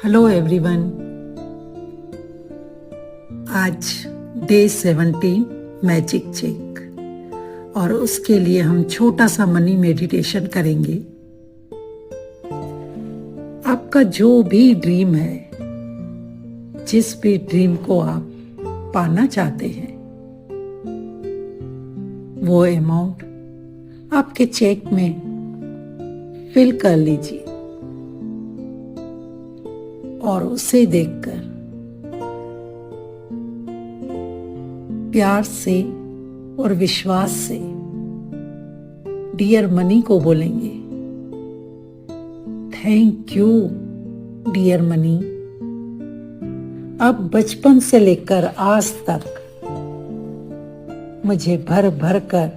Hello everyone. आज day 17 magic check और उसके लिए हम छोटा सा मनी मेडिटेशन करेंगे। आपका जो भी ड्रीम है, जिस भी ड्रीम को आप पाना चाहते हैं, वो अमाउंट आपके चेक में फिल कर लीजिए और उसे देखकर प्यार से और विश्वास से डियर मनी को बोलेंगे, थैंक यू डियर मनी। अब बचपन से लेकर आज तक मुझे भर भर कर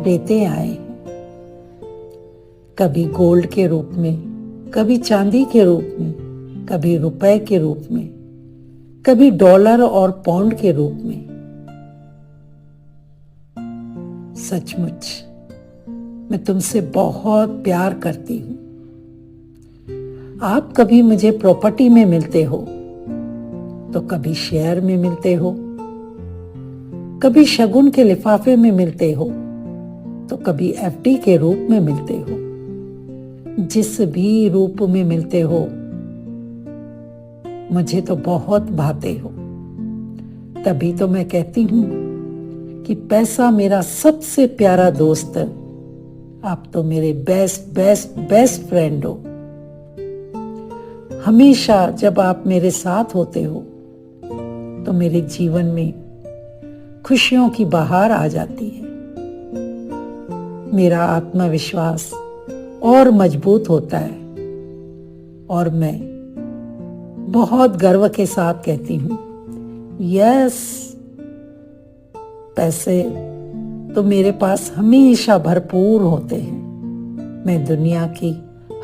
देते आए हैं, कभी गोल्ड के रूप में, कभी चांदी के रूप में, कभी रुपए के रूप में, कभी डॉलर और पाउंड के रूप में। सचमुच मैं तुमसे बहुत प्यार करती हूं। आप कभी मुझे प्रॉपर्टी में मिलते हो तो कभी शेयर में मिलते हो, कभी शगुन के लिफाफे में मिलते हो तो कभी एफडी के रूप में मिलते हो। जिस भी रूप में मिलते हो मुझे तो बहुत भाते हो। तभी तो मैं कहती हूं कि पैसा मेरा सबसे प्यारा दोस्त है। आप तो मेरे बेस्ट बेस्ट बेस्ट फ्रेंड हो। हमेशा जब आप मेरे साथ होते हो तो मेरे जीवन में खुशियों की बहार आ जाती है। मेरा आत्मविश्वास और मजबूत होता है और मैं बहुत गर्व के साथ कहती हूँ, यस, पैसे तो मेरे पास हमेशा भरपूर होते हैं। मैं दुनिया की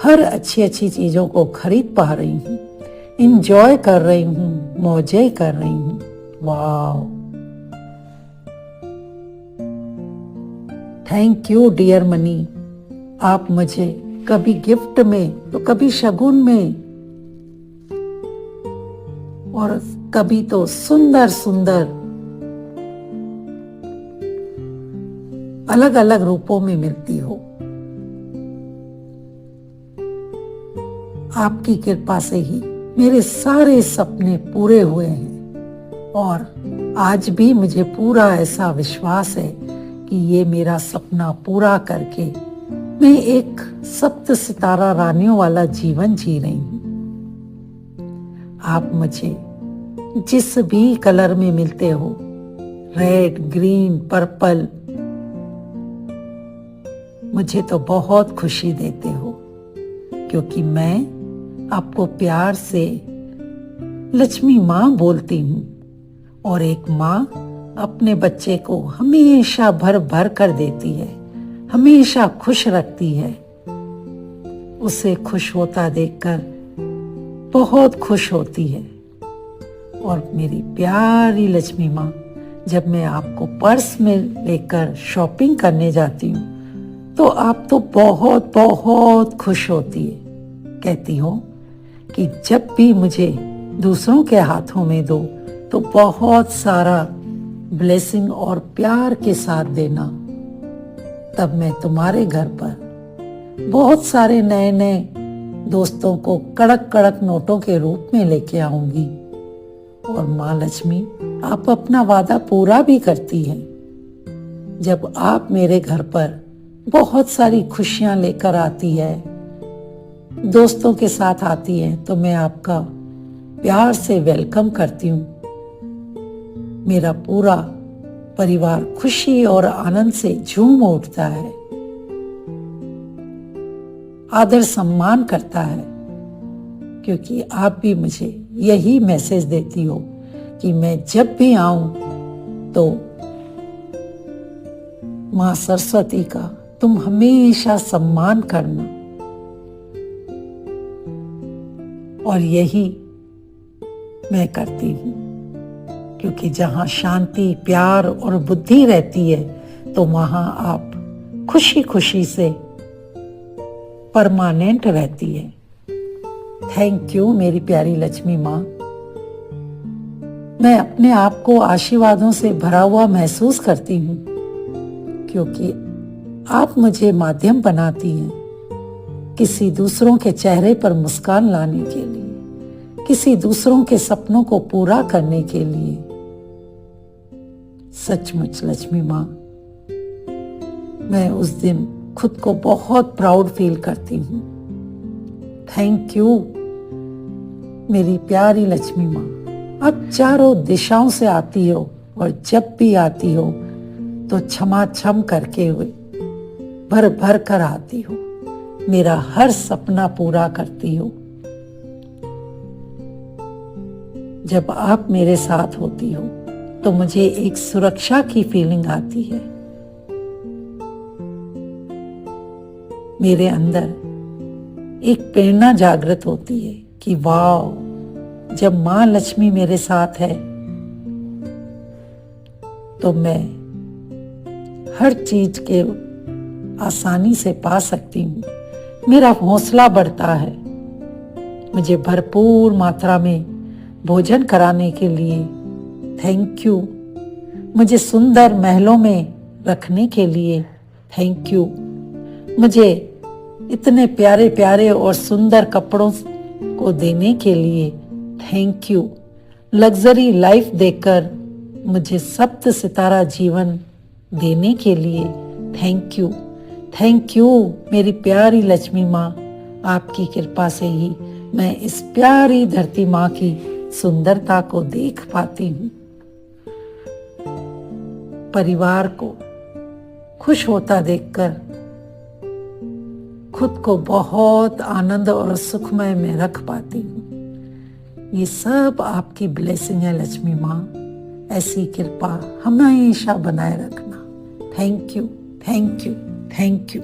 हर अच्छी अच्छी चीजों को खरीद पा रही हूँ, इंजॉय कर रही हूँ, मौजें कर रही हूँ। वाह, थैंक यू डियर मनी। आप मुझे कभी गिफ्ट में तो कभी शगुन में और कभी तो सुंदर सुंदर अलग अलग रूपों में मिलती हो। आपकी कृपा से ही मेरे सारे सपने पूरे हुए हैं और आज भी मुझे पूरा ऐसा विश्वास है कि ये मेरा सपना पूरा करके मैं एक सप्त सितारा रानियों वाला जीवन जी रही हूं। आप मुझे जिस भी कलर में मिलते हो, रेड, ग्रीन, पर्पल, मुझे तो बहुत खुशी देते हो, क्योंकि मैं आपको प्यार से लक्ष्मी माँ बोलती हूँ और एक माँ अपने बच्चे को हमेशा भर भर कर देती है, हमेशा खुश रखती है। उसे खुश होता देखकर बहुत खुश होती है। और मेरी प्यारी लक्ष्मी माँ जब मैं आपको पर्स में लेकर शॉपिंग करने जाती हूँ तो आप तो बहुत बहुत खुश होती है। कहती हो कि जब भी मुझे दूसरों के हाथों में दो तो बहुत सारा ब्लेसिंग और प्यार के साथ देना, तब मैं तुम्हारे घर पर बहुत सारे नए नए दोस्तों को कड़क कड़क नोटों के रूप में लेके आऊंगी। और माँ लक्ष्मी आप अपना वादा पूरा भी करती हैं। जब आप मेरे घर पर बहुत सारी खुशियां लेकर आती है, दोस्तों के साथ आती है, तो मैं आपका प्यार से वेलकम करती हूँ। मेरा पूरा परिवार खुशी और आनंद से झूम उठता है, आदर सम्मान करता है, क्योंकि आप भी मुझे यही मैसेज देती हो कि मैं जब भी आऊं तो मां सरस्वती का तुम हमेशा सम्मान करना। और यही मैं करती हूं, क्योंकि जहां शांति, प्यार और बुद्धि रहती है तो वहां आप खुशी खुशी से परमानेंट रहती है। थैंक यू मेरी प्यारी लक्ष्मी माँ। मैं अपने आप को आशीर्वादों से भरा हुआ महसूस करती हूँ, क्योंकि आप मुझे माध्यम बनाती हैं किसी दूसरों के चेहरे पर मुस्कान लाने के लिए, किसी दूसरों के सपनों को पूरा करने के लिए। सचमुच लक्ष्मी माँ, मैं उस दिन खुद को बहुत प्राउड फील करती हूँ। थैंक यू मेरी प्यारी लक्ष्मी माँ। आप चारों दिशाओं से आती हो और जब भी आती हो तो क्षमा छम करके हुए भर भर कर आती हो, मेरा हर सपना पूरा करती हो। जब आप मेरे साथ होती हो तो मुझे एक सुरक्षा की फीलिंग आती है। मेरे अंदर एक प्रेरणा जागृत होती है कि वाह, जब माँ लक्ष्मी मेरे साथ है तो मैं हर चीज के आसानी से पा सकती हूँ। मेरा हौसला बढ़ता है। मुझे भरपूर मात्रा में भोजन कराने के लिए थैंक यू। मुझे सुंदर महलों में रखने के लिए थैंक यू। मुझे इतने प्यारे प्यारे और सुंदर कपड़ों को देने के लिए थैंक यू। लग्जरी लाइफ देकर मुझे सप्त सितारा जीवन देने के लिए थैंक यू। थैंक यू मेरी प्यारी लक्ष्मी माँ। आपकी कृपा से ही मैं इस प्यारी धरती माँ की सुंदरता को देख पाती हूँ। परिवार को खुश होता देखकर खुद को बहुत आनंद और सुखमय में रख पाती हूँ। ये सब आपकी ब्लेसिंग है लक्ष्मी माँ। ऐसी कृपा हमेशा बनाए रखना। Thank you, thank you, thank you.